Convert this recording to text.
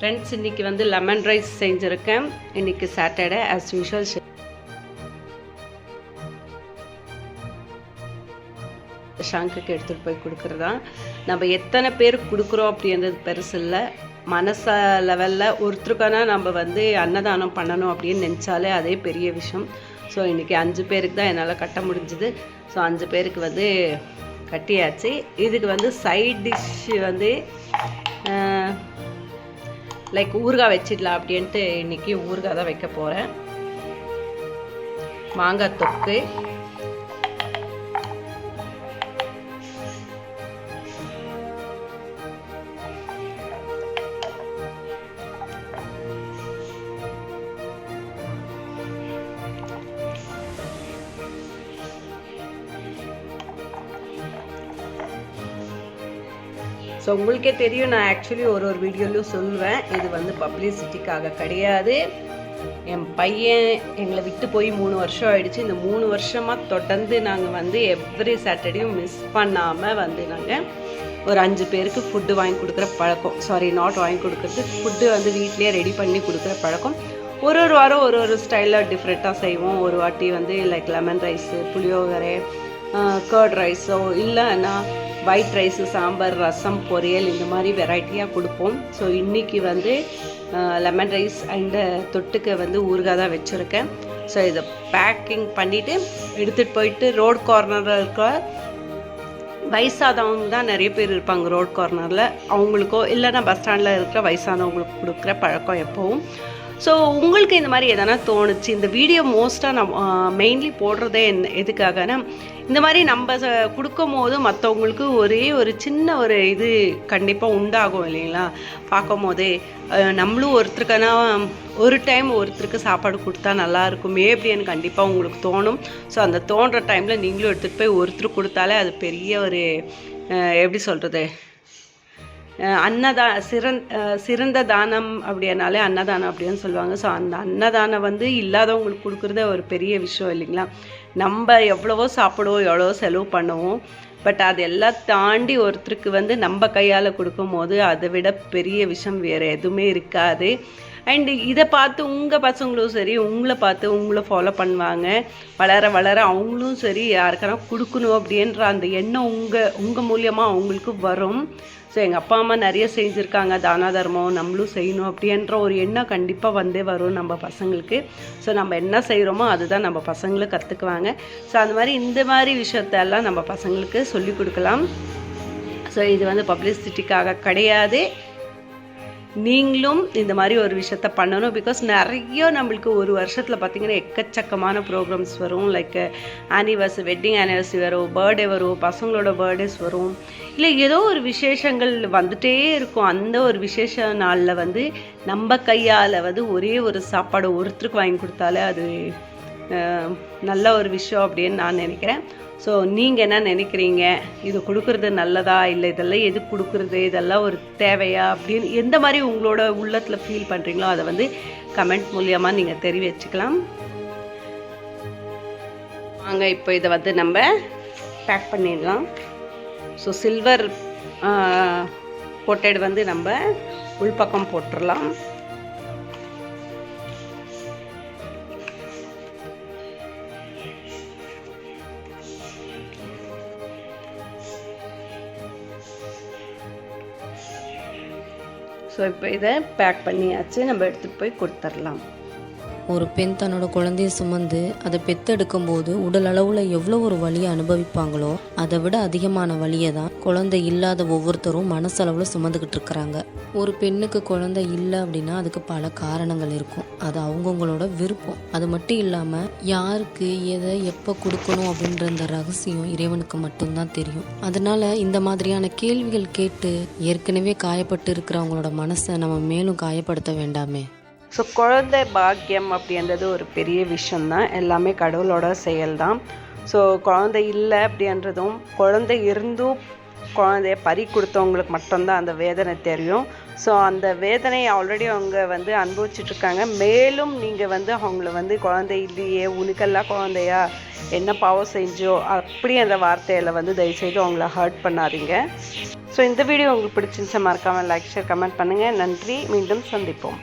Friends, இன்றைக்கி வந்து lemon rice செஞ்சுருக்கேன். இன்றைக்கி சாட்டர்டே ஆஸ் யூஷுவல் ஷாங்குக்கு எடுத்துகிட்டு போய் கொடுக்குறதா. நம்ம எத்தனை பேருக்கு கொடுக்குறோம் அப்படின்றது பெருசு இல்லை. மனச லெவலில் ஒருத்தருக்கான நம்ம வந்து அன்னதானம் பண்ணணும் அப்படின்னு நினச்சாலே அதே பெரிய விஷயம். ஸோ இன்றைக்கி 5 பேருக்கு தான் என்னால் கட்ட முடிஞ்சுது. ஸோ 5 பேருக்கு வந்து கட்டியாச்சு. இதுக்கு வந்து சைட் டிஷ் வந்து லைக் ஊறுகாய் வச்சிடலாம் அப்படின்ட்டு இன்றைக்கி ஊறுகாய் தான் வைக்க போகிறேன். மாங்காய் தொக்கு, ஸோ உங்களுக்கே தெரியும், நான் ஆக்சுவலி ஒரு வீடியோலையும் சொல்லுவேன், இது வந்து பப்ளிசிட்டிக்காக கிடையாது. என் பையன் எங்களை விட்டு போய் 3 வருஷம் ஆகிடுச்சு. இந்த 3 வருஷமாக தொடர்ந்து நாங்கள் வந்து எவ்ரி சாட்டர்டேயும் மிஸ் பண்ணாமல் வந்து நாங்கள் ஒரு 5 பேருக்கு ஃபுட்டு வாங்கி கொடுக்குற பழக்கம். வாங்கி கொடுக்குறது, ஃபுட்டு வந்து வீட்லேயே ரெடி பண்ணி கொடுக்குற பழக்கம். ஒரு வாரம் ஒரு ஸ்டைலில் டிஃப்ரெண்ட்டாக செய்வோம். ஒரு வாட்டி வந்து லைக் லெமன் ரைஸு, புளியோகரை, கர்ட் ரைஸோ இல்லைன்னா ஒயிட் ரைஸு, சாம்பார், ரசம், பொரியல் இந்த மாதிரி வெரைட்டியாக கொடுப்போம். ஸோ இன்றைக்கி வந்து லெமன் ரைஸ் அண்டு தொட்டுக்க வந்து ஊறுகாய் தான் வச்சுருக்கேன். ஸோ இதை பேக்கிங் பண்ணிவிட்டு எடுத்துகிட்டு போயிட்டு ரோட் கார்னரில் இருக்க வயசானவங்க தான் நிறைய பேர் இருப்பாங்க ரோட் கார்னரில், அவங்களுக்கோ இல்லைன்னா பஸ் ஸ்டாண்டில் இருக்கிற வயசானவங்களுக்கு கொடுக்குற பழக்கம் எப்போவும். ஸோ உங்களுக்கு இந்த மாதிரி எதனா தோணுச்சு. இந்த வீடியோ மோஸ்ட்டாக நான் மெயின்லி போடுறதே எதுக்காகனா, இந்த மாதிரி நம்ம கொடுக்கும் போது மற்றவங்களுக்கு ஒரு சின்ன இது கண்டிப்பாக உண்டாகும் இல்லைங்களா. பார்க்கும் போதே நம்மளும் ஒருத்தருக்கான ஒரு டைம் ஒருத்தருக்கு சாப்பாடு கொடுத்தா நல்லா இருக்குமே அப்படின்னு கண்டிப்பாக உங்களுக்கு தோணும். ஸோ அந்த தோன்ற டைமில் நீங்களும் எடுத்துகிட்டு போய் ஒருத்தருக்கு கொடுத்தாலே அது பெரிய எப்படி சொல்கிறது, சிறந்த தானம் அப்படின்னாலே அன்னதானம் அப்படின்னு சொல்லுவாங்க. ஸோ அந்த அன்னதானம் வந்து இல்லாதவங்களுக்கு கொடுக்குறத ஒரு பெரிய விஷயம் இல்லைங்களா. நம்ம எவ்வளவோ சாப்பிடுவோம், எவ்வளவோ செலவு பண்ணுவோம், பட் அது எல்லாம் தாண்டி ஒருத்தருக்கு வந்து நம்ம கையால் கொடுக்கும் போது அதை விட பெரிய விஷயம் வேறு எதுவுமே இருக்காது. அண்டு இதை பார்த்து உங்கள் பசங்களும் சரி உங்களை பார்த்து உங்களை ஃபாலோ பண்ணுவாங்க. வளர அவங்களும் சரி யாருக்கான கொடுக்கணும் அப்படின்ற அந்த எண்ணம் உங்கள் மூலியமாக அவங்களுக்கு வரும். ஸோ எங்கள் அப்பா அம்மா நிறைய செஞ்சுருக்காங்க தான தர்மம், நம்மளும் செய்யணும் அப்படின்ற ஒரு எண்ணம் கண்டிப்பாக வந்தே வரும் நம்ம பசங்களுக்கு. ஸோ நம்ம என்ன செய்கிறோமோ அதுதான் நம்ம பசங்களும் கற்றுக்குவாங்க. ஸோ அந்த மாதிரி இந்த மாதிரி விஷயத்தெல்லாம் நம்ம பசங்களுக்கு சொல்லிக் கொடுக்கலாம். ஸோ இது வந்து பப்ளிசிட்டிக்காக கிடையாது. நீங்களும் இந்த மாதிரி ஒரு விஷயத்த பண்ணணும். பிகாஸ் நிறைய நம்மளுக்கு ஒரு வருஷத்தில் பார்த்திங்கன்னா எக்கச்சக்கமான ப்ரோக்ராம்ஸ் வரும். லைக் வெட்டிங் ஆனிவர்சரி வரும், பர்த்டே வரும், பசங்களோட பர்த்டேஸ் வரும், இல்லை ஏதோ ஒரு விசேஷங்கள் வந்துகிட்டே இருக்கும். அந்த ஒரு விசேஷ நாளில் வந்து நம்ம கையால் வந்து ஒரே ஒரு சாப்பாடு ஒருத்தருக்கு வாங்கி கொடுத்தாலே அது நல்ல ஒரு விஷயம் அப்படின்னு நான் நினைக்கிறேன். ஸோ நீங்கள் என்ன நினைக்கிறீங்க, இது கொடுக்குறது நல்லதா இல்லை இதெல்லாம் எது கொடுக்குறது, இதெல்லாம் ஒரு தேவையா அப்படின்னு எந்த மாதிரி உங்களோட உள்ளத்தில் ஃபீல் பண்ணுறீங்களோ அதை வந்து கமெண்ட் மூலியமாக நீங்கள் தெரிவிச்சுக்கலாம். வாங்க இப்போ இதை வந்து நம்ம பேக் பண்ணிடலாம். ஸோ சில்வர் கோட்டட் வந்து நம்ம உள்பக்கம் போட்டுடலாம். ஸோ இப்போ இதை பேக் பண்ணியாச்சு, நம்ம எடுத்துகிட்டு போய் கொடுத்துடலாம். ஒரு பெண் தன்னோட குழந்தைய சுமந்து அதை பெத்தெடுக்கும் போது உடல் அளவில் எவ்வளோ ஒரு வலியை அனுபவிப்பாங்களோ அதை விட அதிகமான வலியை தான் குழந்தை இல்லாத ஒவ்வொருத்தரும் மனசளவில் சுமந்துக்கிட்டு இருக்கிறாங்க. ஒரு பெண்ணுக்கு குழந்தை இல்லை அப்படின்னா அதுக்கு பல காரணங்கள் இருக்கும். அது அவங்கவுங்களோட விருப்பம். அது மட்டும் இல்லாமல் யாருக்கு எதை எப்போ கொடுக்கணும் அப்படின்ற அந்த ரகசியம் இறைவனுக்கு மட்டும்தான் தெரியும். அதனால இந்த மாதிரியான கேள்விகள் கேட்டு ஏற்கனவே காயப்பட்டு இருக்கிறவங்களோட மனசை நம்ம மேலும் காயப்படுத்த வேண்டாமே. ஸோ குழந்தை பாக்கியம் அப்படின்றது ஒரு பெரிய விஷயந்தான். எல்லாமே கடவுளோட செயல் தான். ஸோ குழந்தை இல்லை அப்படின்றதும் குழந்தை இருந்தும் குழந்தைய பறி கொடுத்தவங்களுக்கு மட்டும்தான் அந்த வேதனை தெரியும். ஸோ அந்த வேதனையை ஆல்ரெடி அவங்க வந்து அனுபவிச்சுட்ருக்காங்க. மேலும் நீங்கள் வந்து அவங்கள வந்து குழந்தை இல்லையே, உனக்கெல்லாம் குழந்தையா, என்ன பாவம் செஞ்சோ அப்படி அந்த வார்த்தையில் வந்து தயவுசெய்து அவங்கள ஹர்ட் பண்ணாதீங்க. ஸோ இந்த வீடியோ உங்களுக்கு பிடிச்சிருந்துச்சா மறக்காமல் லைக், ஷேர், கமெண்ட் பண்ணுங்கள். நன்றி. மீண்டும் சந்திப்போம்.